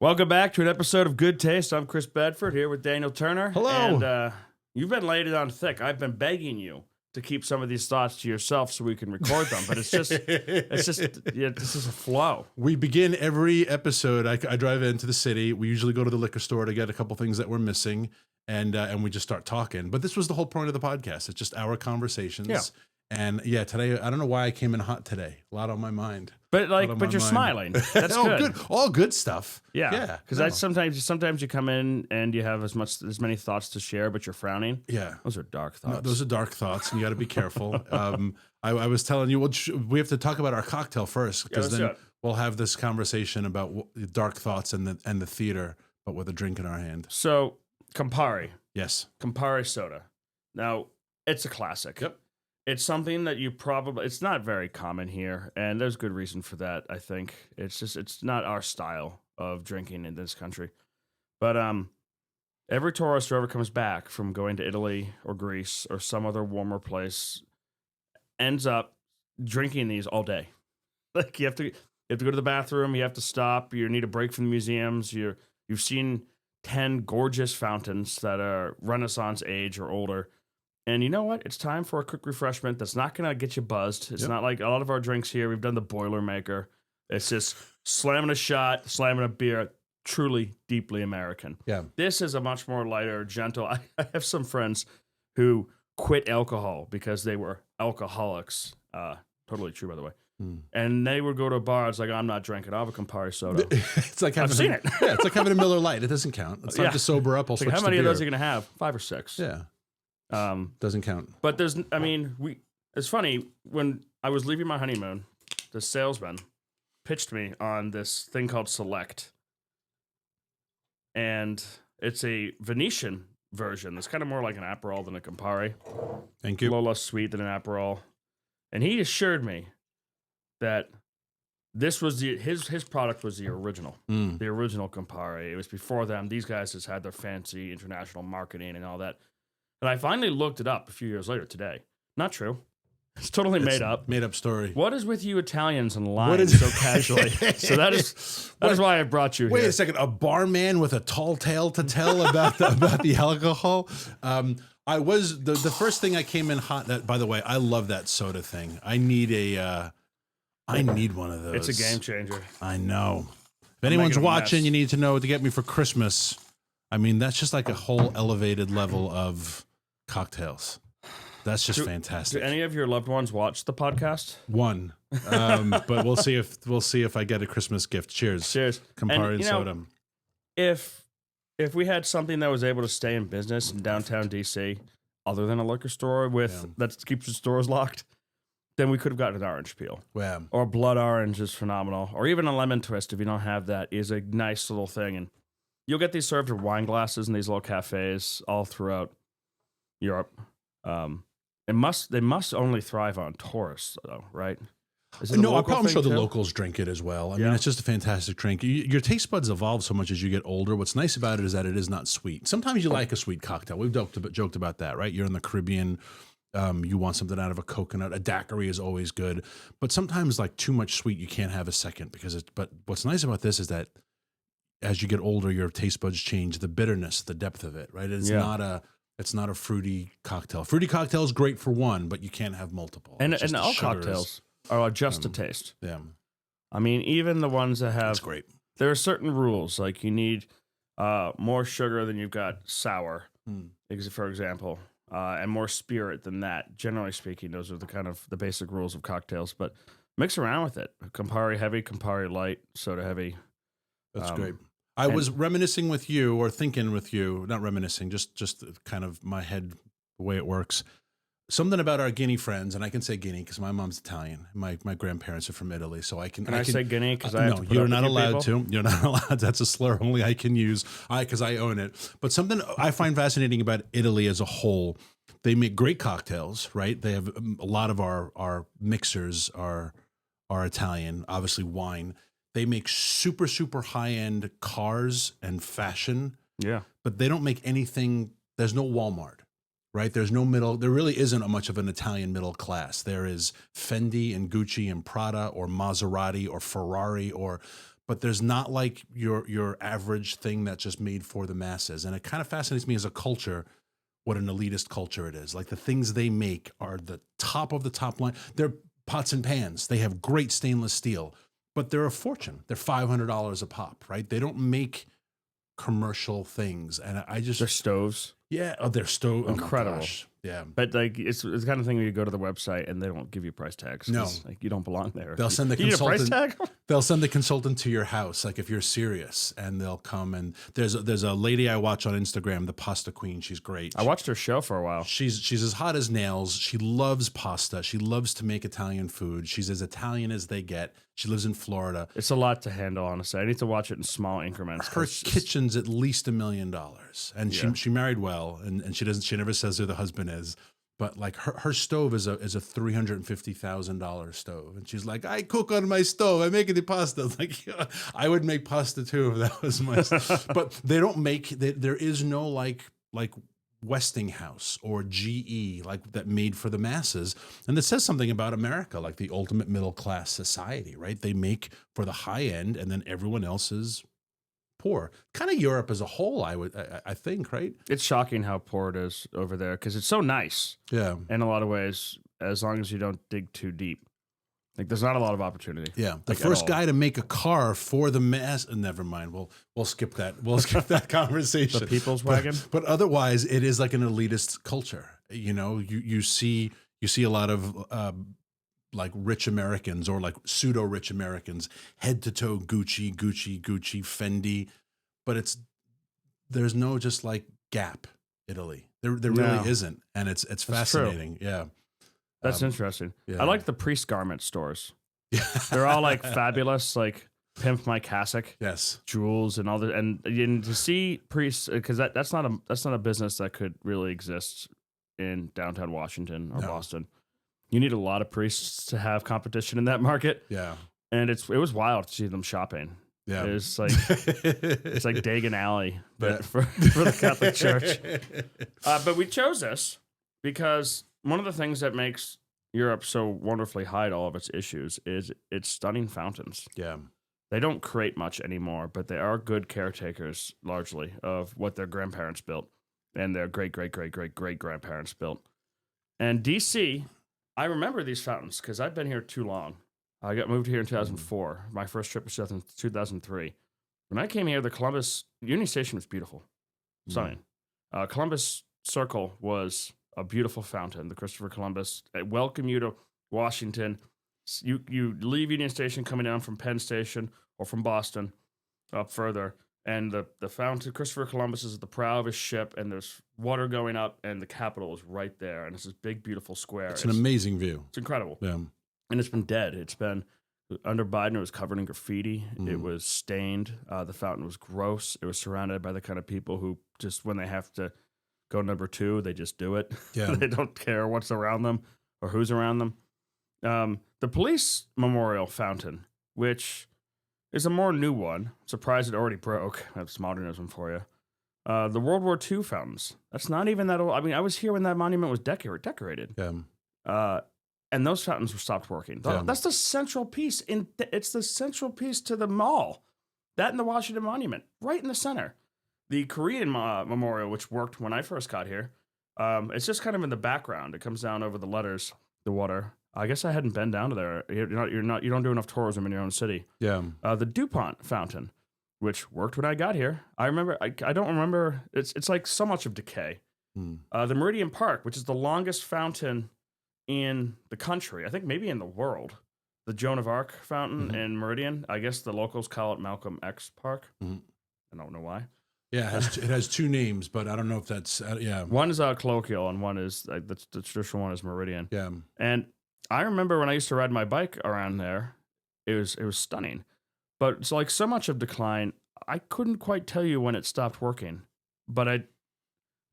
Welcome back to an episode of Good Taste. I'm Chris Bedford here with Daniel Turner. Hello. And you've been laid it on thick. I've been begging you to keep some of these thoughts to yourself so we can record them. But it's just, this is a flow. We begin every episode. I drive into the city. We usually go to the liquor store to get a couple things that we're missing, and we just start talking. But this was the whole point of the podcast. It's just our conversations. Yeah. And yeah, today, I don't know why I came in hot today. A lot on my mind. But you're smiling. That's good. All good stuff. Yeah. Because sometimes you come in and you have as many thoughts to share, but you're frowning. Yeah. Those are dark thoughts. No, those are dark thoughts, and you got to be careful. I was telling you, we have to talk about our cocktail first, because then we'll have this conversation about dark thoughts and the theater, but with a drink in our hand. So, Campari. Yes. Campari soda. Now, it's a classic. Yep. It's something that it's not very common here, and there's good reason for that, I think. It's not our style of drinking in this country. But every tourist who ever comes back from going to Italy or Greece or some other warmer place ends up drinking these all day. Like, you have to go to the bathroom, you have to stop, you need a break from the museums, you've seen 10 gorgeous fountains that are Renaissance age or older. And you know what? It's time for a quick refreshment that's not going to get you buzzed. It's not like a lot of our drinks here. We've done the Boilermaker. It's just slamming a shot, slamming a beer. Truly, deeply American. Yeah. This is a much more lighter, gentle. I have some friends who quit alcohol because they were alcoholics. Totally true, by the way. And they would go to a bar. It's like, I'm not drinking. I'll have a Campari soda. It's like having I've seen it. Yeah, it's like having a Miller Lite. It doesn't count. It's time to sober up. I'll switch how many to of beer. those are you going to have? 5 or 6. Yeah. Doesn't count. But it's funny, when I was leaving my honeymoon, the salesman pitched me on this thing called Select. And it's a Venetian version. It's kind of more like an Aperol than a Campari. Thank you. A little less sweet than an Aperol. And he assured me that this was his product was the original. The original Campari. It was before them. These guys just had their fancy international marketing and all that. And I finally looked it up a few years later today. Not true. It's totally made up. Made up story. What is with you Italians and lying so casually? So that is why I brought you here. Wait a second. A barman with a tall tale to tell about the alcohol. I was the first thing I came in hot. That, by the way, I love that soda thing. I need one of those. It's a game changer. I know. If anyone's watching, you need to know what to get me for Christmas. I mean, that's just like a whole elevated level of cocktails. That's just fantastic. Do any of your loved ones watch the podcast? One, but we'll see if I get a Christmas gift. Cheers. Campari and soda. If we had something that was able to stay in business in downtown DC, other than a liquor store that keeps the stores locked, then we could have gotten an orange peel. Yeah. Or blood orange is phenomenal. Or even a lemon twist, if you don't have that, is a nice little thing. And you'll get these served in wine glasses in these little cafes all throughout Europe. They must only thrive on tourists, though, right? No, I'm sure the locals drink it as well. I mean, it's just a fantastic drink. Your taste buds evolve so much as you get older. What's nice about it is that it is not sweet. Sometimes you like a sweet cocktail. We've joked about that, right? You're in the Caribbean. You want something out of a coconut. A daiquiri is always good. But sometimes, like, too much sweet, you can't have a second. But what's nice about this is that as you get older, your taste buds change. The bitterness, the depth of it, right? It's not a fruity cocktail. Fruity cocktail is great for one, but you can't have multiple. And all cocktails are just a taste. Yeah. I mean, even the ones that have... That's great. There are certain rules, like you need more sugar than you've got sour, for example, and more spirit than that. Generally speaking, those are the basic rules of cocktails, but mix around with it. Campari heavy, Campari light, soda heavy. That's great. I was reminiscing with you, or thinking with you, not reminiscing, just kind of my head, the way it works. Something about our Guinea friends, and I can say Guinea because my mom's Italian. My grandparents are from Italy, so I can. Can I say Guinea? Because no, you're not allowed to. You're not allowed. That's a slur only I can use. Because I own it. But something I find fascinating about Italy as a whole, they make great cocktails, right? They have a lot of our mixers are Italian. Obviously, wine. They make super, super high-end cars and fashion. Yeah. But they don't make anything. There's no Walmart, right? There's no middle. There really isn't much of an Italian middle class. There is Fendi and Gucci and Prada or Maserati or Ferrari but there's not like your average thing that's just made for the masses. And it kind of fascinates me as a culture, what an elitist culture it is. Like the things they make are the top of the top line. They're pots and pans. They have great stainless steel, but they're a fortune. They're $500 a pop, right? They don't make commercial things. And I just... They're stoves. Yeah. Oh, they're stove. Incredible. Oh my gosh. Yeah. But like it's the kind of thing where you go to the website and they don't give you price tags. No. Like you don't belong there. They'll send the You need a price consultant. tag? They'll send the consultant to your house, like if you're serious, and they'll come. And there's a lady I watch on Instagram, the Pasta Queen. She's great. I watched her show for a while. She's as hot as nails. She loves pasta. She loves to make Italian food. She's as Italian as they get. She lives in Florida. It's a lot to handle, honestly. I need to watch it in small increments. Her kitchen's at least $1 million, and she married well, and she never says who the husband is. But like her stove is a $350,000 stove, and she's like, I cook on my stove. I make the pasta. Like, yeah, I would make pasta too if that was my. But they don't make. There is no like Westinghouse or GE like that made for the masses, and it says something about America, like the ultimate middle class society, right? They make for the high end, and then everyone else is poor. Kind of Europe as a whole, I think, right? It's shocking how poor it is over there because it's so nice. Yeah. In a lot of ways, as long as you don't dig too deep. Like there's not a lot of opportunity. Yeah. The first guy to make a car for the mass. Never mind. We'll skip that. We'll skip that conversation. The people's wagon. But otherwise, it is like an elitist culture. You know, you see a lot of like rich Americans or like pseudo rich Americans, head to toe Gucci, Fendi, but there's no just like Gap, Italy. There really isn't, and it's fascinating. True. Yeah, that's interesting. Yeah. I like the priest garment stores. They're all like fabulous, like pimp my cassock, yes, jewels and all that, and to see priests because that's not a business that could really exist in downtown Washington or Boston. You need a lot of priests to have competition in that market. Yeah. And it was wild to see them shopping. Yeah. It's like Dagan Alley, but for the Catholic Church. But we chose this because one of the things that makes Europe so wonderfully hide all of its issues is its stunning fountains. Yeah. They don't create much anymore, but they are good caretakers largely of what their grandparents built and their great-great-great-great-great-grandparents built. And DC... I remember these fountains because I've been here too long. I got moved here in 2004. My first trip was 2003. When I came here, the Columbus Union Station was beautiful, stunning. Columbus Circle was a beautiful fountain. The Christopher Columbus. I welcome you to Washington. You leave Union Station coming down from Penn Station or from Boston up further. And the fountain, Christopher Columbus, is at the prow of his ship, and there's water going up, and the Capitol is right there, and it's this big, beautiful square. It's an amazing view. It's incredible. Yeah. And it's been dead. It's been, under Biden, it was covered in graffiti. It was stained. The fountain was gross. It was surrounded by the kind of people who just, when they have to go number two, they just do it. Yeah. They don't care what's around them or who's around them. The police memorial fountain, which... is a more new one. Surprised it already broke. That's modernism for you. The World War II fountains. That's not even that old. I mean, I was here when that monument was decorated. Yeah. And those fountains were stopped working. Yeah. That's the central piece. It's the central piece to the mall. That and the Washington Monument, right in the center. The Korean memorial, which worked when I first got here, it's just kind of in the background. It comes down over the letters, the water. I guess I hadn't been down to there. You don't do enough tourism in your own city. Yeah. The DuPont fountain, which worked when I got here. I remember. I don't remember. It's like so much of decay. The Meridian Park, which is the longest fountain in the country, I think maybe in the world. The Joan of Arc fountain in Meridian. I guess the locals call it Malcolm X Park. I don't know why. Yeah, it has two names, but I don't know if that's One is colloquial, and one is the traditional one is Meridian. Yeah. And I remember when I used to ride my bike around there, it was stunning. But it's like so much of decline, I couldn't quite tell you when it stopped working. But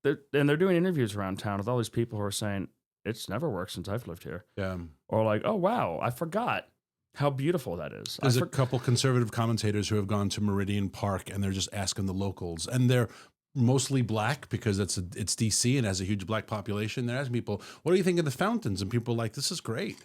they're doing interviews around town with all these people who are saying, it's never worked since I've lived here. Yeah. Or like, oh, wow, I forgot how beautiful that is. There's a couple conservative commentators who have gone to Meridian Park, and they're just asking the locals. And they're mostly black because it's DC and has a huge black population. They're asking people, what do you think of the fountains? And people are like, this is great.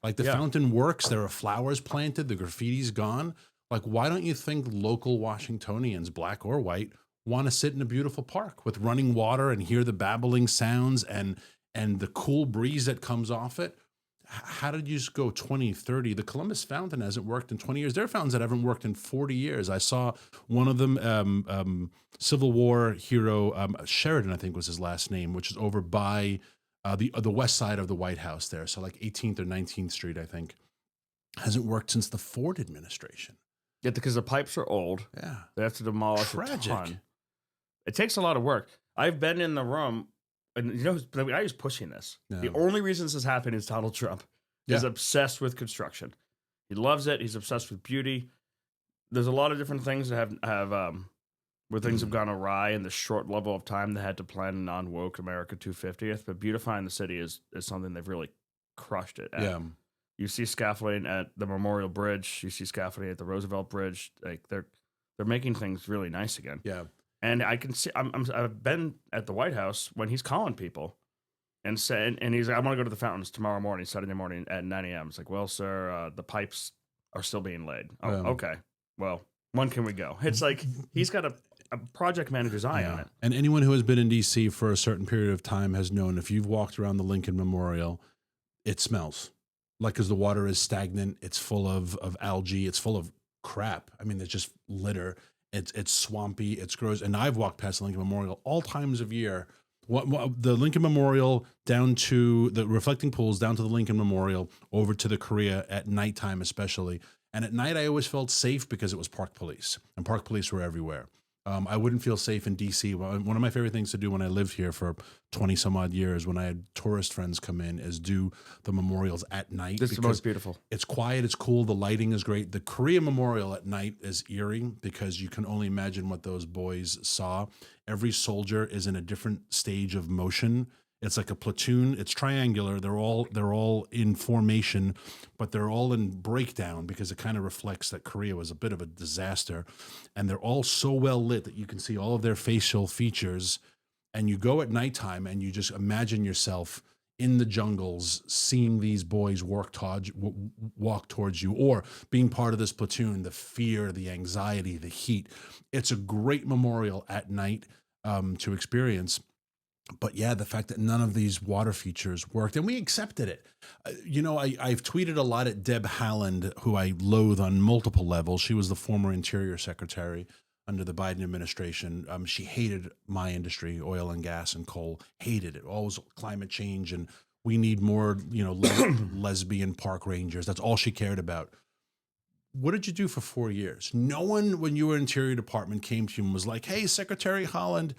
Like the fountain works. There are flowers planted. The graffiti's gone. Like, why don't you think local Washingtonians, black or white, want to sit in a beautiful park with running water and hear the babbling sounds and the cool breeze that comes off it? How did you just go 20, 30? The Columbus Fountain hasn't worked in 20 years. There are fountains that haven't worked in 40 years. I saw one of them, Civil War hero Sheridan, I think was his last name, which is over by the west side of the White House there. So like 18th or 19th Street, I think. Hasn't worked since the Ford administration. Yeah, because the pipes are old. Yeah. They have to demolish a ton. It takes a lot of work. I've been in the room, and you know, the guy who's pushing this. Yeah. The only reason this has happened is Donald Trump. He's obsessed with construction. He loves it. He's obsessed with beauty. There's a lot of different things that have where things have gone awry in the short level of time they had to plan a non-woke America 250th. But beautifying the city is something they've really crushed it at. Yeah. You see scaffolding at the Memorial Bridge. You see scaffolding at the Roosevelt Bridge. Like they're making things really nice again. Yeah. And I can see I've been at the White House when he's calling people and saying, and he's like, I want to go to the fountains tomorrow morning, Saturday morning at 9 a.m. It's like, well, sir, the pipes are still being laid. Oh, okay. Well, when can we go? It's like he's got a project manager's eye on it. And anyone who has been in D.C. for a certain period of time has known if you've walked around the Lincoln Memorial, it smells. Like, because the water is stagnant, it's full of algae, it's full of crap. I mean, there's just litter. It's swampy, it's gross. And I've walked past the Lincoln Memorial all times of year. The Lincoln Memorial down to the reflecting pools, down to the Lincoln Memorial, over to the Korea at nighttime especially. And at night, I always felt safe because it was park police, and park police were everywhere. I wouldn't feel safe in D.C. One of my favorite things to do when I lived here for 20 some odd years, when I had tourist friends come in, is do the memorials at night. It's the most beautiful. It's quiet. It's cool. The lighting is great. The Korea Memorial at night is eerie because you can only imagine what those boys saw. Every soldier is in a different stage of motion. It's like a platoon. It's triangular. They're all in formation, but they're all in breakdown because it kind of reflects that Korea was a bit of a disaster. And they're all so well lit that you can see all of their facial features. And you go at nighttime and you just imagine yourself in the jungles, seeing these boys walk towards you, or being part of this platoon, the fear, the anxiety, the heat. It's a great memorial at night to experience. But yeah, the fact that none of these water features worked, and we accepted it. I've tweeted a lot at Deb Haaland, who I loathe on multiple levels. She was the former Interior Secretary under the Biden administration. She hated my industry, oil and gas and coal, hated it. Always climate change, and we need more, lesbian park rangers. That's all she cared about. What did you do for 4 years? No one, when you were Interior Department, came to you and was like, hey, Secretary Haaland,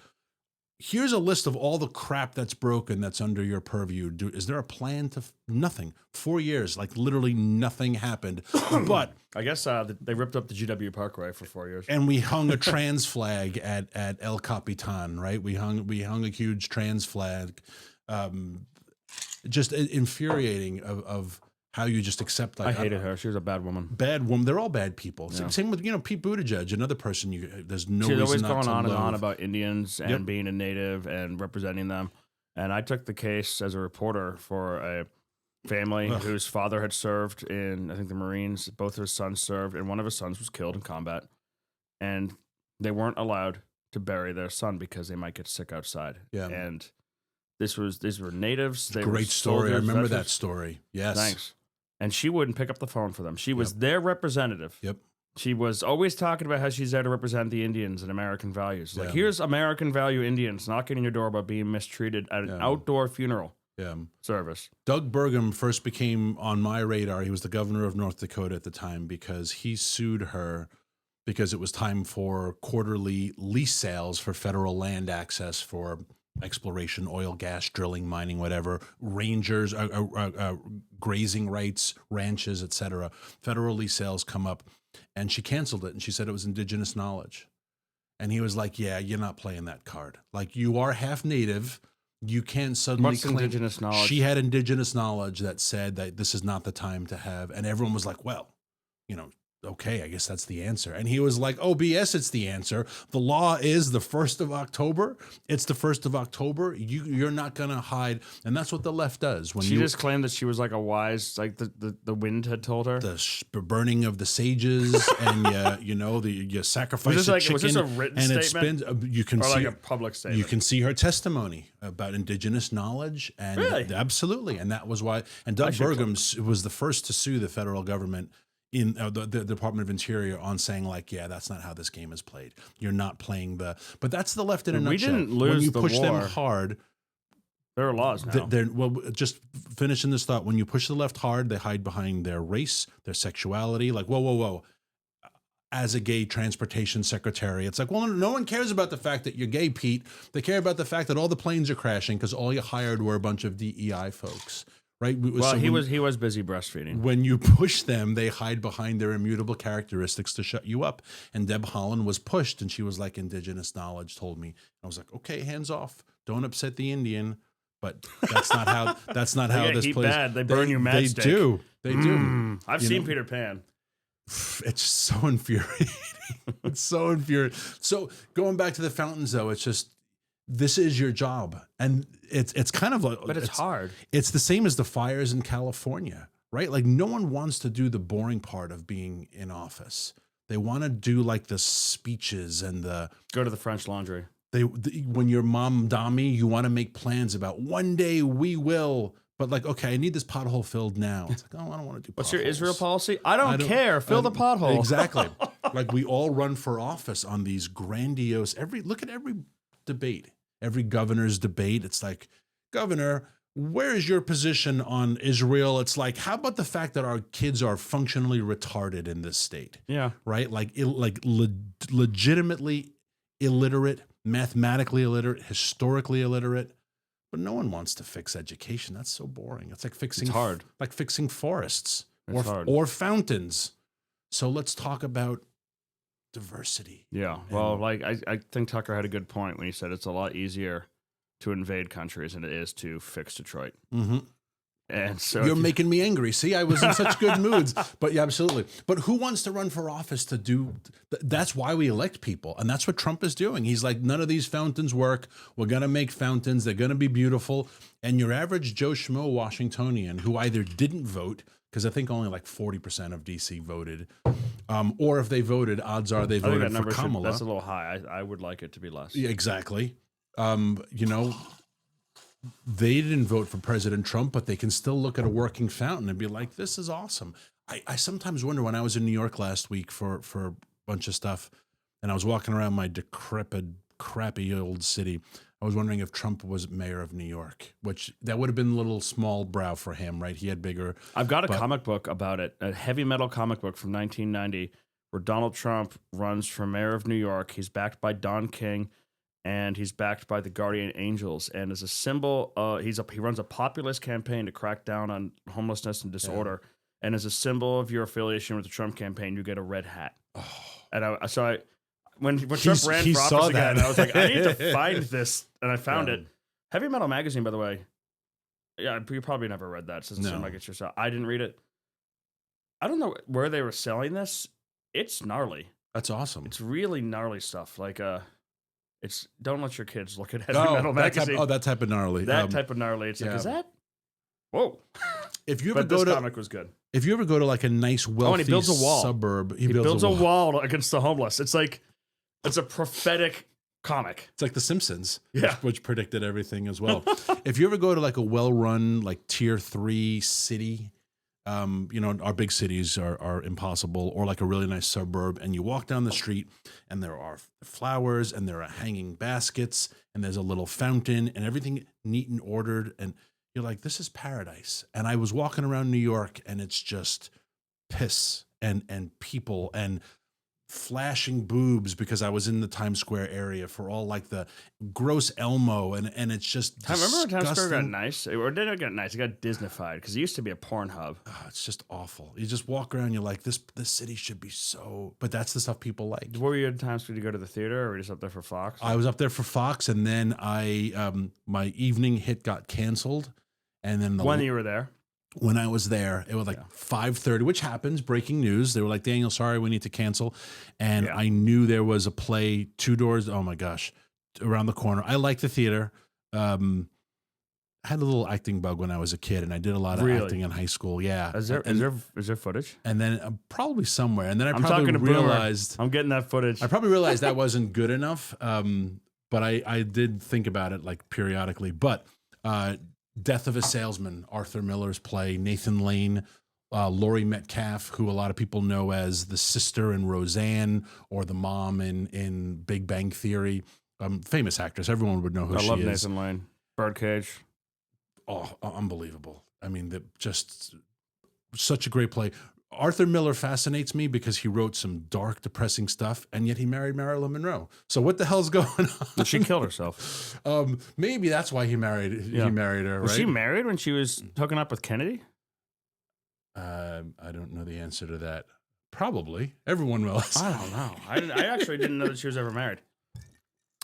here's a list of all the crap that's broken that's under your purview. Is there a plan to nothing? 4 years, like literally nothing happened. But I guess they ripped up the GW Parkway for 4 years, and we hung a trans flag at El Capitan, right? We hung a huge trans flag. Just infuriating of how you just accept. Like, I hated her. She was a bad woman. Bad woman. They're all bad people. Yeah. Same with Pete Buttigieg, another person. There's no. She's reason always not going to on and loathe. on about Indians and being a native and representing them. And I took the case as a reporter for a family whose father had served in, I think, the Marines. Both of his sons served, and one of his sons was killed in combat. And they weren't allowed to bury their son because they might get sick outside. Yeah. And these were natives. They Great were story. soldiers, I remember veterans. that story. Yes. Thanks. And she wouldn't pick up the phone for them. She was their representative. Yep. She was always talking about how she's there to represent the Indians and American values. Like, here's American value Indians knocking on your door about being mistreated at an outdoor funeral service. Doug Burgum first became on my radar. He was the governor of North Dakota at the time because he sued her because it was time for quarterly lease sales for federal land access for exploration, oil, gas, drilling, mining, whatever, rangers, grazing rights, ranches, etc. Federal lease sales come up, and she canceled it, and she said it was indigenous knowledge. And he was like, yeah, you're not playing that card. Like, you are half native. You can't suddenly What's claim indigenous knowledge? She had indigenous knowledge that said that this is not the time to have, and everyone was like, well, okay, I guess that's the answer. And he was like, oh, BS, it's the answer. The law is the 1st of October. It's the 1st of October. You're not going to hide. And that's what the left does. When she just claimed that she was like a wise, like the wind had told her. The burning of the sages and, you sacrifice a chicken. Was this a written and statement? You can or see like a public statement? You can see her testimony about indigenous knowledge. And really? Absolutely. And that was why. And Doug Burgum was the first to sue the federal government in the Department of Interior on saying like, yeah, that's not how this game is played. You're not playing but that's the left in a nutshell. We didn't lose when you the push war. them hard. There are laws now. Well, just finishing this thought. When you push the left hard, they hide behind their race, their sexuality. Like, whoa. As a gay transportation secretary, it's like, well, no one cares about the fact that you're gay, Pete. They care about the fact that all the planes are crashing because all you hired were a bunch of DEI folks. Right? Well, so he was busy breastfeeding. When you push them, they hide behind their immutable characteristics to shut you up. And Deb Haaland was pushed, and she was like, indigenous knowledge told me. I was like, okay, hands off. Don't upset the Indian. But that's not how. That's not how this plays. Bad. They burn you matchstick. They do. I've seen Peter Pan. It's so infuriating. It's so infuriating. So going back to the fountains, though, it's just. This is your job, and it's kind of like, but it's hard. It's the same as the fires in California, right? Like no one wants to do the boring part of being in office. They want to do like the speeches and go to the French Laundry. When you're mom Dami, you want to make plans about one day we will. But like, okay, I need this pothole filled now. It's like, oh, I don't want to do. What's your Israel policy? I don't care. Fill the pothole. Exactly. Like we all run for office on these grandiose. Look at every debate, every governor's debate. It's like, Governor, where is your position on Israel? It's like, how about the fact that our kids are functionally retarded in this state? Yeah. Right? Legitimately illiterate, mathematically illiterate, historically illiterate. But no one wants to fix education. That's so boring. It's like fixing hard. Like fixing forests hard. Or fountains. So let's talk about diversity. Yeah. Well, like I think Tucker had a good point when he said it's a lot easier to invade countries than it is to fix Detroit. Mm-hmm. And so you're making me angry. See, I was in such good moods. But yeah, absolutely. But who wants to run for office to do? That's why we elect people, and that's what Trump is doing. He's like, none of these fountains work. We're gonna make fountains. They're gonna be beautiful. And your average Joe Schmo Washingtonian who either didn't vote, because I think only like 40% of DC voted, or if they voted, odds are they voted for Kamala. That's a little high. I would like it to be less. Yeah, exactly. They didn't vote for President Trump, but they can still look at a working fountain and be like, this is awesome. I sometimes wonder, when I was in New York last week for a bunch of stuff, and I was walking around my decrepit, crappy old city, I was wondering if Trump was mayor of New York, which that would have been a little small brow for him, right? He had bigger. I've got a comic book about it, a heavy metal comic book from 1990, where Donald Trump runs for mayor of New York. He's backed by Don King, and he's backed by the Guardian Angels. And as a symbol, he runs a populist campaign to crack down on homelessness and disorder. Yeah. And as a symbol of your affiliation with the Trump campaign, you get a red hat. Oh. And when Trump ran for office again, I was like, I need to find this, and I found it. Heavy Metal Magazine, by the way. Yeah, you probably never read that. It doesn't seem like it's yourself. I didn't read it. I don't know where they were selling this. It's gnarly. That's awesome. It's really gnarly stuff. Like, it's don't let your kids look at Heavy Metal Magazine. That type of gnarly. That type of gnarly. It's like, is that? Whoa. If you ever this comic was good. If you ever go to like a nice, wealthy and he builds a wall. Suburb, he builds a wall against the homeless. It's like, it's a prophetic comic. It's like The Simpsons, yeah, which predicted everything as well. If you ever go to like a well-run, like tier 3 city, our big cities are impossible, or like a really nice suburb, and you walk down the street and there are flowers and there are hanging baskets and there's a little fountain and everything neat and ordered, and you're like, this is paradise. And I was walking around New York and it's just piss and people and flashing boobs, because I was in the Times Square area for all like the gross Elmo, and it's just I remember when Times Square got nice, or did it get nice? It got Disneyfied, because it used to be a porn hub. Oh, it's just awful. You just walk around, you're like, this city should be so, but that's the stuff people like. Where were you at Times Square? Did you go to the theater, or were you just up there for Fox? I was up there for Fox, and then my evening hit got canceled, and then when you were there. when I was there. It was like 5:30, which happens. Breaking news. They were like, Daniel, sorry, we need to cancel. And I knew there was a play 2 doors. Oh my gosh, around the corner. I like the theater. I had a little acting bug when I was a kid, and I did a lot of acting in high school. Yeah. Is there footage? And then probably somewhere. And then I probably realized I'm getting that footage. I probably realized that wasn't good enough. But I did think about it like periodically. But Death of a Salesman, Arthur Miller's play, Nathan Lane, Laurie Metcalf, who a lot of people know as the sister in Roseanne or the mom in Big Bang Theory. Famous actress. Everyone would know who she is. I love Nathan Lane. Birdcage. Oh, unbelievable. I mean, just such a great play. Arthur Miller fascinates me because he wrote some dark, depressing stuff, and yet he married Marilyn Monroe. So what the hell's going on? She killed herself. Maybe that's why he married her, right? Was she married when she was hooking up with Kennedy? I don't know the answer to that. Probably. Everyone will. I don't know. I actually didn't know that she was ever married.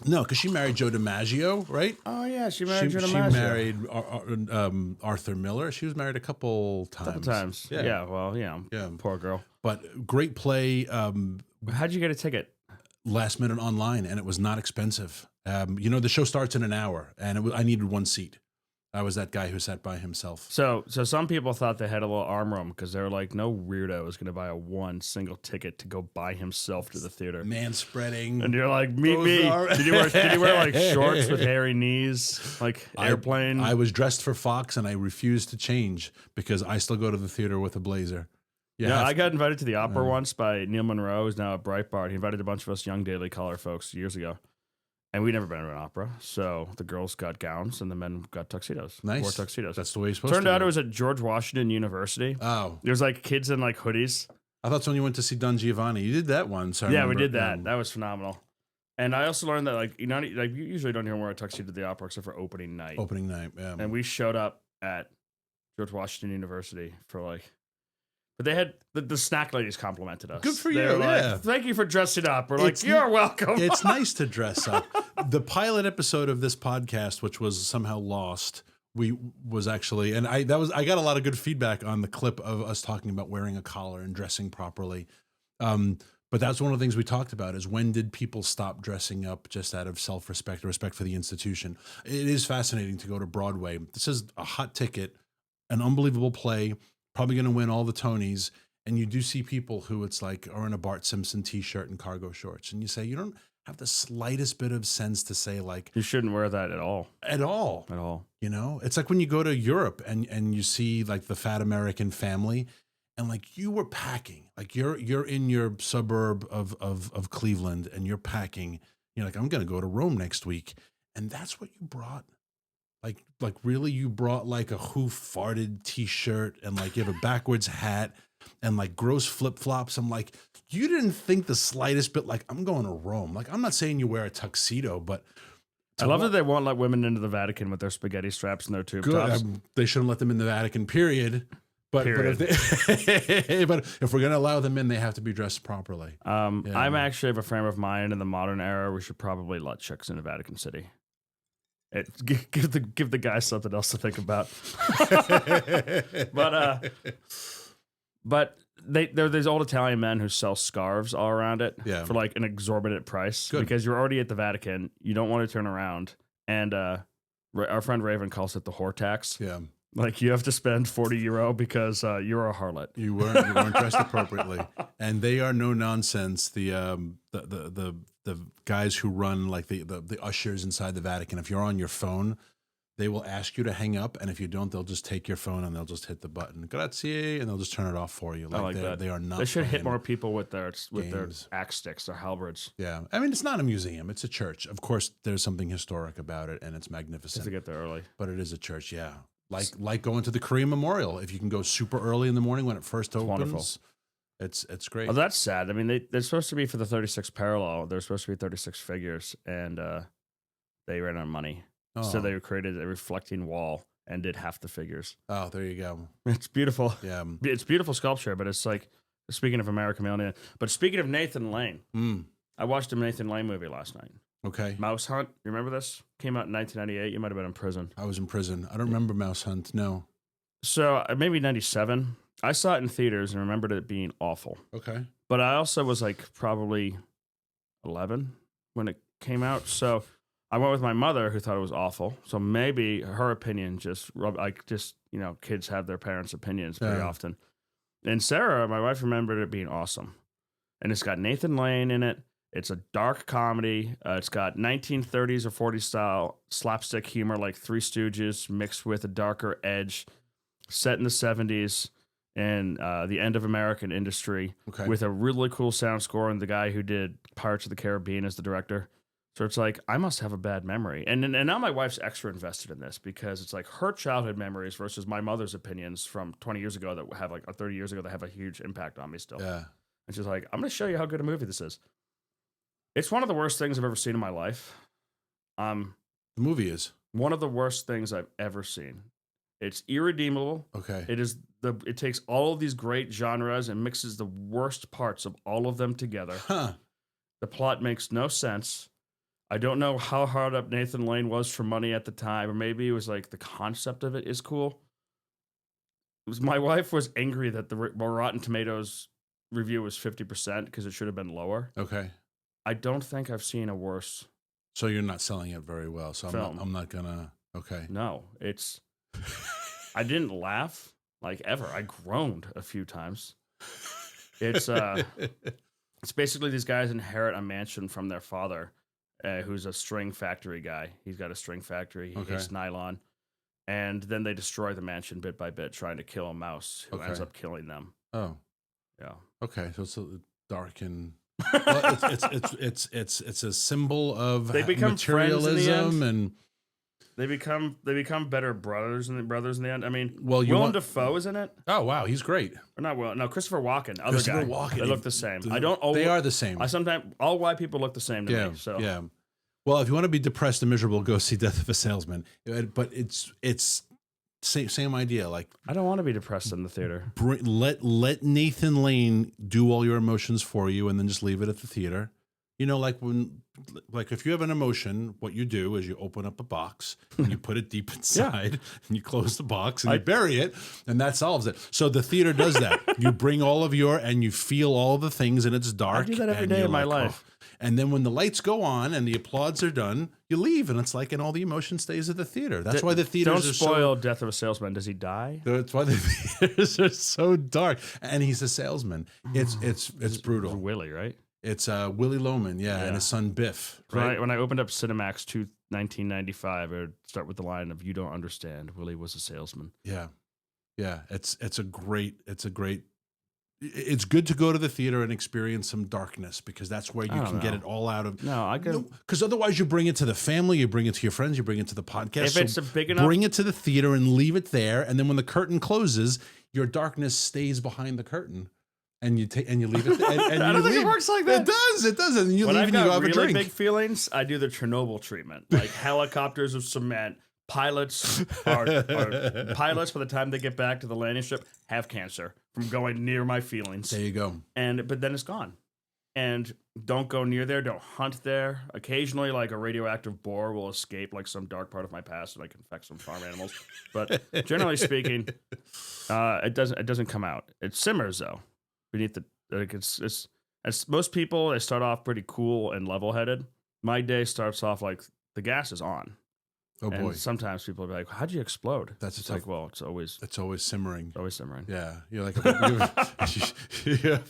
No, because she married Joe DiMaggio, right? Oh, yeah, she married Joe DiMaggio. She married Arthur Miller. She was married a couple times. Yeah, well, poor girl. But great play. How'd you get a ticket? Last minute online, and it was not expensive. The show starts in an hour, and I needed 1 seat. I was that guy who sat by himself. So some people thought they had a little arm room because they were like, no weirdo is going to buy a one single ticket to go by himself to the theater. Man-spreading. And you're like, meet me. Did you wear like shorts with hairy knees, like airplane? I was dressed for Fox, and I refused to change because I still go to the theater with a blazer. Yeah, I got invited to the opera once by Neil Monroe, who's now at Breitbart. He invited a bunch of us young Daily Caller folks years ago. And we'd never been to an opera, so the girls got gowns and the men got tuxedos. Nice. Wore tuxedos. That's the way you're supposed to. Turned out it was at George Washington University. Oh. There was like kids in like hoodies. I thought when you went to see Don Giovanni. You did that once. Yeah, we did that. That was phenomenal. And I also learned that like you usually don't even wear a tuxedo to the opera except for opening night. Opening night, yeah. And we showed up at George Washington University for like. But they had the snack ladies complimented us. Good for they you. Like, thank you for dressing up. We're like, you're welcome. It's nice to dress up. The pilot episode of this podcast, which was somehow lost, was actually, and I got a lot of good feedback on the clip of us talking about wearing a collar and dressing properly. But that's one of the things we talked about is when did people stop dressing up just out of self-respect or respect for the institution? It is fascinating to go to Broadway. This is a hot ticket, an unbelievable play. Probably going to win all the Tonys, and you do see people who it's like are in a Bart Simpson t-shirt and cargo shorts, and you say you don't have the slightest bit of sense to say like you shouldn't wear that at all. It's like when you go to Europe and you see like the fat American family, and like you were packing, like you're in your suburb of Cleveland, and you're packing. You're like, I'm going to go to Rome next week, and that's what you brought. Like really, you brought like a who farted t-shirt and like you have a backwards hat and like gross flip-flops. I'm like, you didn't think the slightest bit like I'm going to Rome. Like I'm not saying you wear a tuxedo, but I love that they won't let women into the Vatican with their spaghetti straps and their tube tops. They shouldn't let them in the Vatican, period. But if we're going to allow them in, they have to be dressed properly. I'm actually of a frame of mind in the modern era. We should probably let chicks into Vatican City. Give the guys something else to think about. but there are these old Italian men who sell scarves all around it for like an exorbitant price because you're already at the Vatican. You don't want to turn around. And our friend Raven calls it the whore tax. Yeah. Like you have to spend €40 because you're a harlot. You weren't dressed appropriately, and they are no nonsense. The guys who run like the ushers inside the Vatican. If you're on your phone, they will ask you to hang up, and if you don't, they'll just take your phone and they'll just hit the button, grazie, and they'll just turn it off for you. I like that. They are not. They should hit more people with their axe sticks, their halberds. Yeah, I mean it's not a museum; it's a church. Of course, there's something historic about it, and it's magnificent. To get there early, but it is a church. Yeah. Like going to the Korean Memorial. If you can go super early in the morning when it first opens, wonderful. It's great. Oh, that's sad. I mean, they're supposed to be for the 36 parallel. They're supposed to be 36 figures, and they ran out of money. Oh. So they created a reflecting wall and did half the figures. Oh, there you go. It's beautiful. Yeah. It's beautiful sculpture, but it's like, speaking of American Male, but speaking of Nathan Lane, I watched a Nathan Lane movie last night. Okay. Mouse Hunt. You remember this? Came out in 1998. You might have been in prison. I was in prison. I don't remember Mouse Hunt. No. So maybe 97. I saw it in theaters and remembered it being awful. Okay. But I also was like probably 11 when it came out. So I went with my mother who thought it was awful. So maybe her opinion kids have their parents' opinions pretty often. And Sarah, my wife, remembered it being awesome. And it's got Nathan Lane in it. It's a dark comedy. It's got 1930s or 40s style slapstick humor like Three Stooges mixed with a darker edge, set in the 70s and the end of American industry with a really cool sound score and the guy who did Pirates of the Caribbean as the director. So it's like, I must have a bad memory. And now my wife's extra invested in this because it's like her childhood memories versus my mother's opinions from 20 years ago that have 30 years ago that have a huge impact on me still. Yeah. And she's like, I'm going to show you how good a movie this is. It's one of the worst things I've ever seen in my life. The movie is one of the worst things I've ever seen. It's irredeemable. Okay. It takes all of these great genres and mixes the worst parts of all of them together. Huh. The plot makes no sense. I don't know how hard up Nathan Lane was for money at the time, or maybe it was like the concept of it is cool. My wife was angry that the Rotten Tomatoes review was 50% because it should have been lower. Okay. I don't think I've seen a worse. So you're not selling it very well. So film. I'm not gonna. Okay. No, it's. I didn't laugh like ever. I groaned a few times. It's basically these guys inherit a mansion from their father, who's a string factory guy. He's got a string factory. He hates nylon, and then they destroy the mansion bit by bit, trying to kill a mouse who ends up killing them. Oh, yeah. Okay, so it's dark and. Well, it's a symbol of they become materialism and they become better brothers in the end. I mean, Willem Dafoe is in it. Oh wow, he's great. Or not Will? No, Christopher Walken. Christopher Walken. They look the same. They are the same. I sometimes all white people look the same to me. So yeah. Well, if you want to be depressed and miserable, go see Death of a Salesman. But it's same idea. Like I don't want to be depressed in the theater. Let Nathan Lane do all your emotions for you, and then just leave it at the theater. You know, like if you have an emotion, what you do is you open up a box and you put it deep inside, and you close the box and you bury it, and that solves it. So the theater does that. You bring all of and you feel all the things, and it's dark. I do that every day in my life. And then when the lights go on and the applauds are done, you leave, and it's like, and all the emotion stays at the theater. That's why the theaters don't spoil Death of a Salesman. Does he die? That's why the theaters are so dark. And he's a salesman. It's brutal. It's Willie, right? It's Willie Loman, and his son Biff. Right. When I opened up Cinemax 1995, it would start with the line of "You don't understand. Willie was a salesman." Yeah. It's good to go to the theater and experience some darkness because that's where you can get it all out of. No, I can. Because otherwise, you bring it to the family, you bring it to your friends, you bring it to the podcast. If it's a big enough, bring it to the theater and leave it there. And then when the curtain closes, your darkness stays behind the curtain. And you leave it there. And I don't think it works like that. It does. And you leave and you go have a drink. Big feelings, I do the Chernobyl treatment. Like helicopters of cement. Pilots are pilots by the time they get back to the landing strip have cancer from going near my feelings. There you go. But then it's gone. And don't go near there. Don't hunt there. Occasionally, like a radioactive boar will escape like some dark part of my past and I can infect some farm animals. But generally speaking, it doesn't come out. It simmers though. Beneath it's as most people, they start off pretty cool and level-headed. My day starts off like the gas is on. Oh boy! Sometimes people will be like, "How'd you explode?" It's like, well, it's always simmering. Always simmering. Yeah, you're like maybe I should go to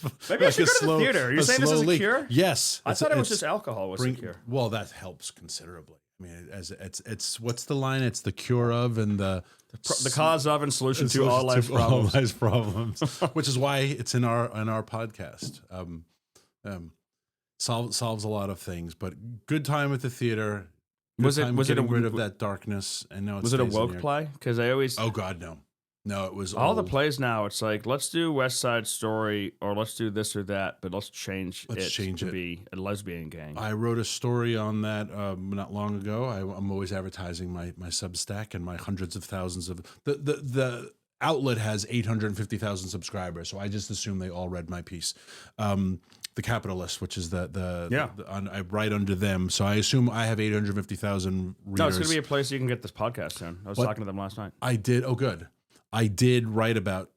the theater. Are you saying this is a cure? Yes, I thought it was just alcohol was a cure. Well, that helps considerably. I mean, it's what's the line? It's the cure of and the cause of and solution to all life's problems. All life's problems, which is why it's in our podcast. Solves a lot of things, but good time at the theater. Was it rid of that darkness? And no, was it a woke play? Because I always oh god no it was all the plays now. It's like let's do West Side Story or let's do this or that, but let's change it to be a lesbian gang. I wrote a story on that not long ago. I'm always advertising my Substack and my hundreds of thousands of the outlet has 850,000 subscribers, so I just assume they all read my piece. The Capitalist, which is I write under them, so I assume I have 850,000 readers. No, it's going to be a place you can get this podcast soon. I was talking to them last night. I did. Oh, good. I did write about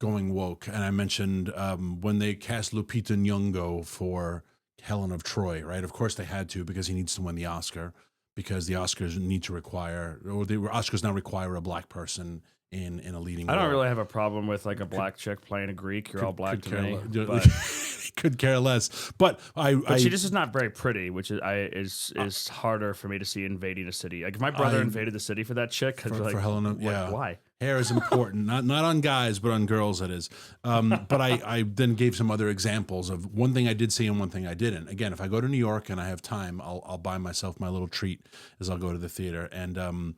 going woke, and I mentioned when they cast Lupita Nyong'o for Helen of Troy, right? Of course they had to, because he needs to win the Oscar, because the Oscars need to require, or the Oscars now require a black person in a leading role. I don't really have a problem with like a black chick playing a Greek. You're all black to me. But could care less. But she just is not very pretty, which is harder for me to see invading a city. Like if my brother invaded the city for that chick, I'd be like, for Helena, yeah. Why? Hair is important, not on guys, but on girls it is. But I then gave some other examples of one thing I did see and one thing I didn't. Again, if I go to New York and I have time, I'll buy myself my little treat as I'll go to the theater. And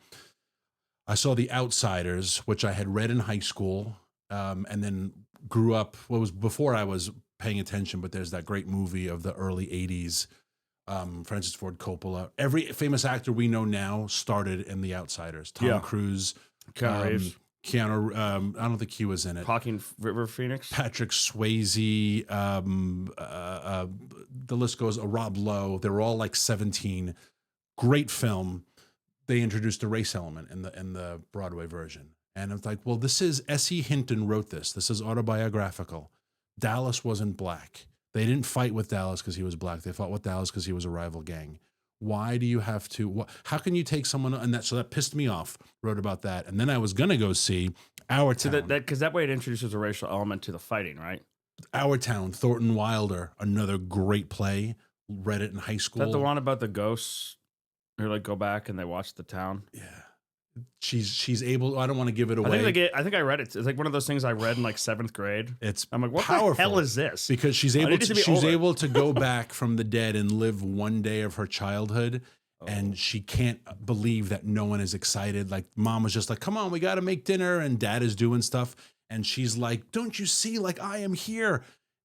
I saw The Outsiders, which I had read in high school, and then grew up. Well, it was before I was paying attention, but there's that great movie of the early 80s, Francis Ford Coppola. Every famous actor we know now started in The Outsiders. Tom Cruise, Keanu, I don't think he was in it. Hawking River Phoenix, Patrick Swayze, the list goes. Rob Lowe. They were all like 17. Great film. They introduced a race element in the Broadway version, and it's like, well, this is S.E. Hinton wrote this. This is autobiographical. Dallas wasn't black. They didn't fight with Dallas because he was black. They fought with Dallas because he was a rival gang. Why do you have to? How can you take someone and that? So that pissed me off. Wrote about that, and then I was gonna go see Our Town. Because that way it introduces a racial element to the fighting, right? Our Town, Thornton Wilder, another great play. Read it in high school. Is that the one about the ghosts who like go back and they watch the town? Yeah. She's able. I don't want to give it away. I think I read it. It's like one of those things I read in like 7th grade. I'm like, what powerful. The hell is this? Because she's able to go back from the dead and live one day of her childhood, and she can't believe that no one is excited. Like mom was just like, "Come on, we got to make dinner," and dad is doing stuff, and she's like, "Don't you see? Like I am here."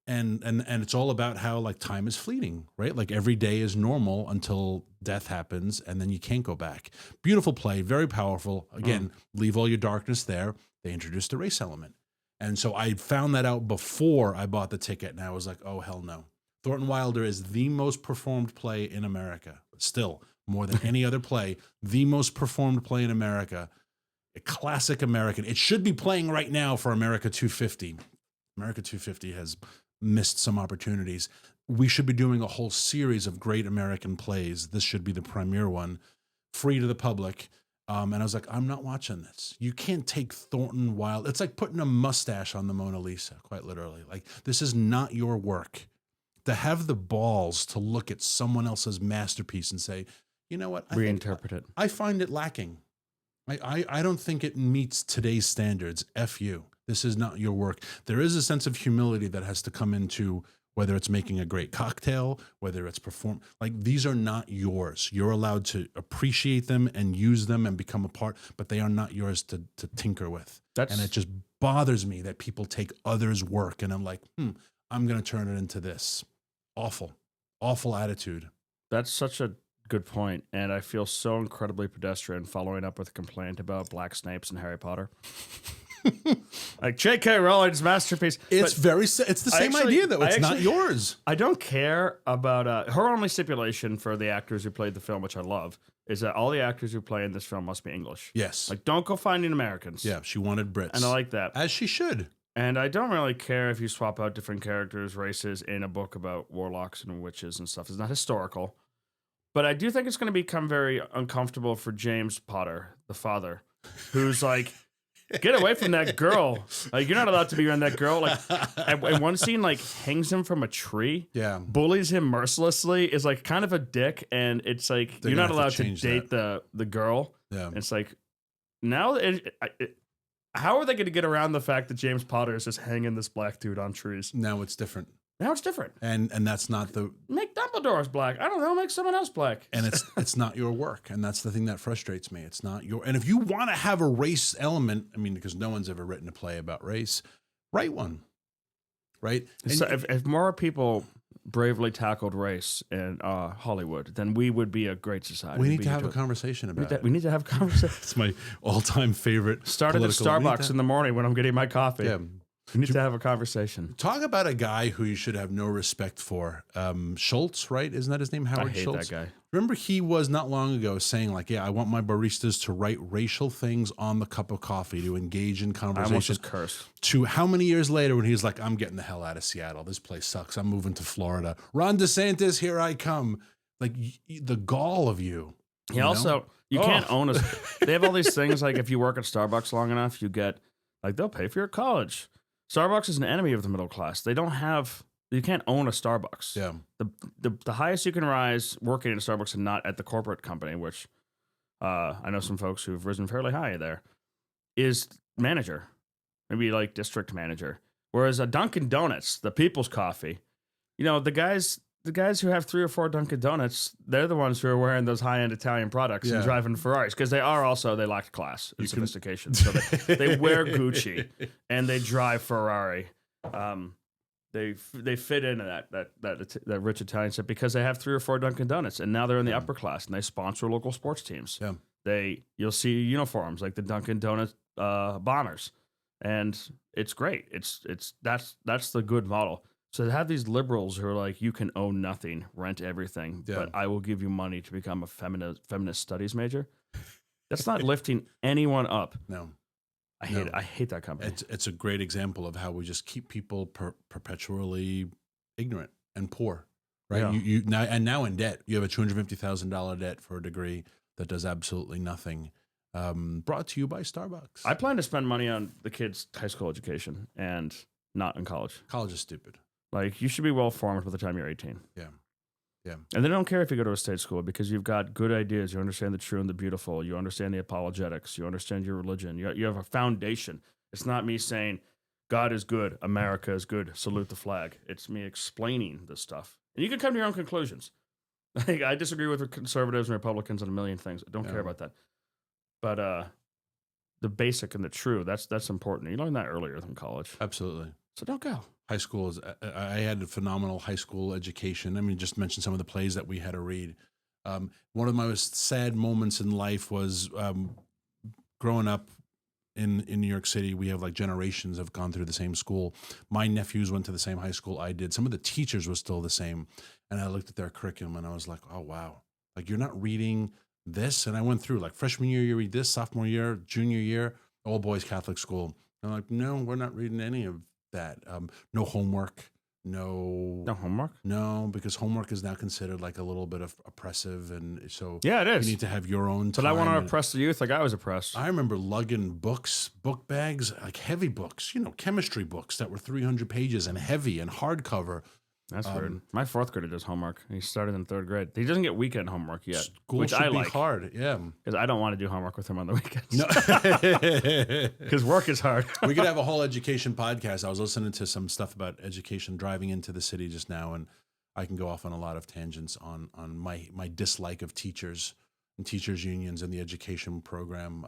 And it's all about how like time is fleeting, right? Like every day is normal until death happens, and then you can't go back. Beautiful play, very powerful. Again, leave all your darkness there. They introduced a race element. And so I found that out before I bought the ticket, and I was like, oh, hell no. Thornton Wilder is the most performed play in America. Still, more than any other play, the most performed play in America. A classic American. It should be playing right now for America 250. America 250 has missed some opportunities. We should be doing a whole series of great American plays. This should be the premiere one, free to the public. And I was like, I'm not watching this. You can't take Thornton Wilder. It's like putting a mustache on the Mona Lisa, quite literally. Like, this is not your work. To have the balls to look at someone else's masterpiece and say, you know what? Reinterpret it. I find it lacking. I don't think it meets today's standards. F you. This is not your work. There is a sense of humility that has to come into whether it's making a great cocktail, whether it's like these are not yours. You're allowed to appreciate them and use them and become a part, but they are not yours to tinker with. And it just bothers me that people take others' work and I'm like, I'm going to turn it into this. Awful attitude. That's such a good point, and I feel so incredibly pedestrian following up with a complaint about Black Snapes and Harry Potter. Like J.K. Rowling's masterpiece. It's the same idea though. It's not yours. I don't care about her only stipulation for the actors who played the film, which I love, is that all the actors who play in this film must be English. Yes. Like don't go finding Americans. Yeah, she wanted Brits. And I like that. As she should. And I don't really care if you swap out different characters, races in a book about warlocks and witches and stuff. It's not historical. But I do think it's going to become very uncomfortable for James Potter, the father, who's like, get away from that girl. Like, you're not allowed to be around that girl. Like, and one scene, like, hangs him from a tree. Yeah. Bullies him mercilessly. Is, like, kind of a dick. And it's like, you're not allowed to date the girl. Yeah. It's like, now, how are they going to get around the fact that James Potter is just hanging this black dude on trees? Now it's different. Now it's different. And that's not the... Make Dumbledore's black. I don't know. Make someone else black. And it's not your work. And that's the thing that frustrates me. It's not your... And if you want to have a race element, I mean, because no one's ever written a play about race, write one. Right? So if more people bravely tackled race in Hollywood, then we would be a great society. We need to have a conversation about it. We need to have a conversation. It's my all-time favorite. Started at Starbucks in the morning when I'm getting my coffee. Yeah. We need to have a conversation. Talk about a guy who you should have no respect for. Schultz, right? Isn't that his name? Howard Schultz. I hate that guy. Remember, he was not long ago saying like, "Yeah, I want my baristas to write racial things on the cup of coffee to engage in I almost conversation." just cursed. To how many years later when he's like, "I'm getting the hell out of Seattle. This place sucks. I'm moving to Florida. Ron DeSantis, here I come." Like the gall of you. He also, you can't own a. They have all these things like if you work at Starbucks long enough, you get like they'll pay for your college. Starbucks is an enemy of the middle class. They don't have. You can't own a Starbucks. Yeah. The highest you can rise working in a Starbucks and not at the corporate company, which I know some folks who've risen fairly high there, is manager, maybe like district manager. Whereas a Dunkin' Donuts, the people's coffee, the guys who have 3 or 4 Dunkin' Donuts, they're the ones who are wearing those high-end Italian products and driving Ferraris because they lack class and sophistication. So they wear Gucci and they drive Ferrari. They fit into that rich Italian stuff because they have 3 or 4 Dunkin' Donuts, and now they're in the upper class and they sponsor local sports teams. Yeah, you'll see uniforms like the Dunkin' Donuts Bombers, and it's great. That's the good model. So to have these liberals who are like, you can own nothing, rent everything, but I will give you money to become a feminist studies major. That's not lifting anyone up. No. I hate it. I hate that company. It's a great example of how we just keep people perpetually ignorant and poor, right? Yeah. You now in debt. You have a $250,000 debt for a degree that does absolutely nothing. Brought to you by Starbucks. I plan to spend money on the kids' high school education and not in college. College is stupid. Like, you should be well formed by the time you're 18. Yeah. Yeah. And they don't care if you go to a state school because you've got good ideas. You understand the true and the beautiful. You understand the apologetics. You understand your religion. You have a foundation. It's not me saying, God is good, America is good, salute the flag. It's me explaining this stuff. And you can come to your own conclusions. Like, I disagree with conservatives and Republicans on a million things. I don't care about that. But the basic and the true, that's important. You learn that earlier than college. Absolutely. So don't go. High school I had a phenomenal high school education. I mean, just mention some of the plays that we had to read. One of my most sad moments in life was growing up in New York City. We have like generations have gone through the same school. My nephews went to the same high school I did. Some of the teachers were still the same. And I looked at their curriculum and I was like, oh, wow. Like, you're not reading this. And I went through like freshman year, you read this, sophomore year, junior year, all boys Catholic school. I'm like, no, we're not reading any of that. No homework. No homework? No, because homework is now considered like a little bit of oppressive. And so yeah, it is. You need to have your own time. But I want to oppress the youth like I was oppressed. I remember lugging books, book bags, like heavy books, chemistry books that were 300 pages and heavy and hardcover. That's weird. My 4th grader does homework. He started in 3rd grade. He doesn't get weekend homework yet, School which should I be like. Hard, yeah. Because I don't want to do homework with him on the weekends. No. Because work is hard. We could have a whole education podcast. I was listening to some stuff about education driving into the city just now, and I can go off on a lot of tangents on my dislike of teachers and teachers unions and the education program.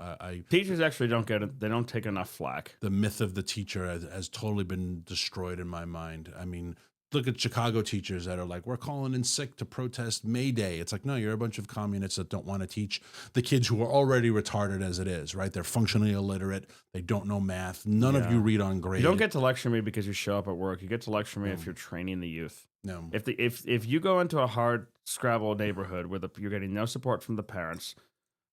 Teachers actually don't get it. They don't take enough flack. The myth of the teacher has totally been destroyed in my mind. I mean, look at Chicago teachers that are like, we're calling in sick to protest May Day. It's like, no, you're a bunch of communists that don't want to teach the kids who are already retarded as it is, right? They're functionally illiterate. They don't know math. None of you read on grade. You don't get to lecture me because you show up at work. You get to lecture me if you're training the youth. No. If you go into a hard scrabble neighborhood where you're getting no support from the parents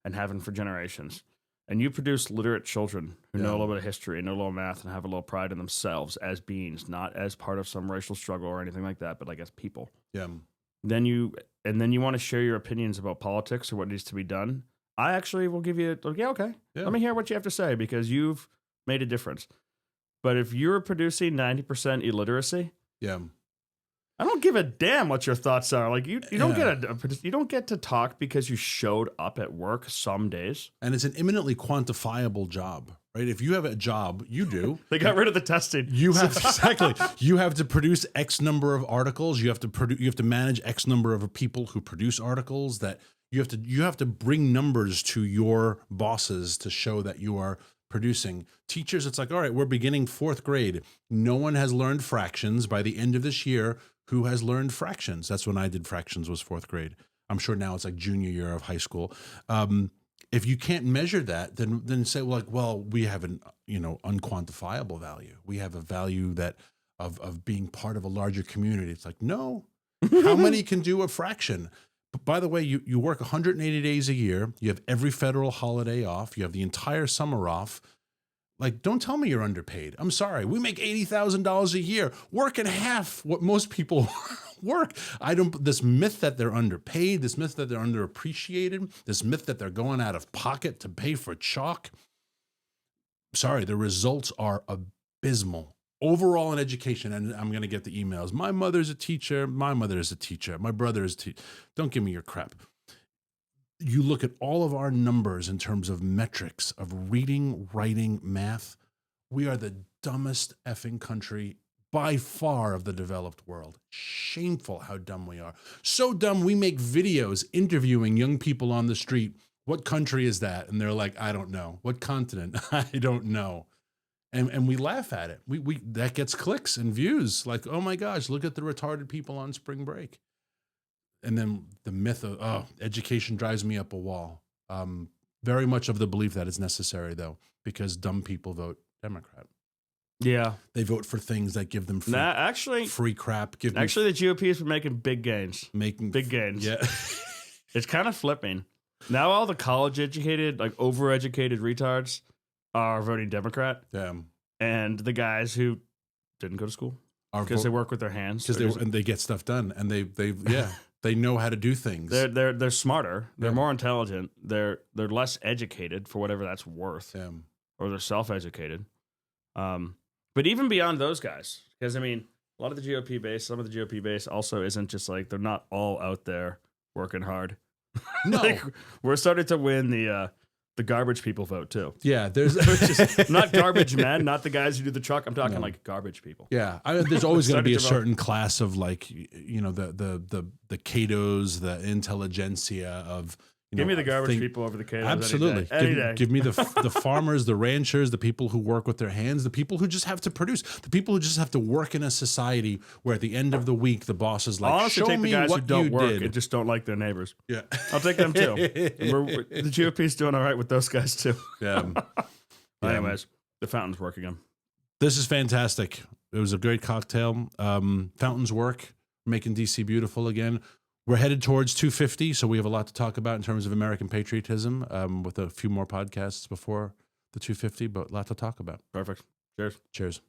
and haven't for generations, and you produce literate children who know a little bit of history, know a little math, and have a little pride in themselves as beings, not as part of some racial struggle or anything like that, but like as people. Yeah. Then you want to share your opinions about politics or what needs to be done. I actually will give you, okay. Yeah. Let me hear what you have to say because you've made a difference. But if you're producing 90% illiteracy, I don't give a damn what your thoughts are. Like you don't get to talk because you showed up at work some days. And it's an imminently quantifiable job, right? If you have a job, you do. They got rid of the testing. You have exactly. You have to produce X number of articles. You have to manage X number of people who produce articles. That you have to bring numbers to your bosses to show that you are producing. Teachers, it's like, all right, we're beginning 4th grade. No one has learned fractions by the end of this year. Who has learned fractions? That's when I did fractions, was 4th grade. I'm sure now it's like junior year of high school. If you can't measure that, then say, well, we have an unquantifiable value. We have a value that of being part of a larger community. It's like, no. How many can do a fraction? But by the way, you work 180 days a year. You have every federal holiday off. You have the entire summer off. Like, don't tell me you're underpaid. I'm sorry. We make $80,000 a year, working half what most people work. This myth that they're underpaid, this myth that they're underappreciated, this myth that they're going out of pocket to pay for chalk. Sorry, the results are abysmal. Overall in education, and I'm going to get the emails. My mother's a teacher. My mother is a teacher. My brother is a teacher. Don't give me your crap. You look at all of our numbers in terms of metrics of reading, writing, math. We are the dumbest effing country by far of the developed world. Shameful how dumb we are. So dumb, we make videos interviewing young people on the street. What country is that? And they're like, I don't know. What continent? I don't know. And we laugh at it. We that gets clicks and views. Like, oh my gosh, look at the retarded people on spring break. And then the myth of, education drives me up a wall. Very much of the belief that it's necessary, though, because dumb people vote Democrat. Yeah. They vote for things that give them free crap. The GOP has been making big gains. Big gains. Yeah. It's kind of flipping. Now all the college-educated, like overeducated retards are voting Democrat. Damn. And the guys who didn't go to school because they work with their hands. And they get stuff done. And they know how to do things. They're smarter. They're more intelligent. They're less educated for whatever that's worth. Damn. Or they're self-educated. But even beyond those guys, because I mean, a lot of the GOP base, some of the GOP base also isn't just like, they're not all out there working hard. No. Like, we're starting to win the garbage people vote too. Yeah, there's not garbage men, not the guys who do the truck. I'm talking like garbage people. Yeah, there's always going to be a certain class of, like, you know, the Catos, the intelligentsia of. Give me the garbage people over the Catos. Absolutely. Any day. Give me the farmers, the ranchers, the people who work with their hands, the people who just have to produce, the people who just have to work in a society where at the end of the week the boss is like, I'll honestly show take me the guys what who don't you work did. and just don't like their neighbors. Yeah, I'll take them too. The GOP's doing all right with those guys too. Yeah. Anyways, the fountain's working again. This is fantastic. It was a great cocktail. Fountains work, making DC beautiful again. We're headed towards 250, so we have a lot to talk about in terms of American patriotism, with a few more podcasts before the 250, but a lot to talk about. Perfect. Cheers. Cheers.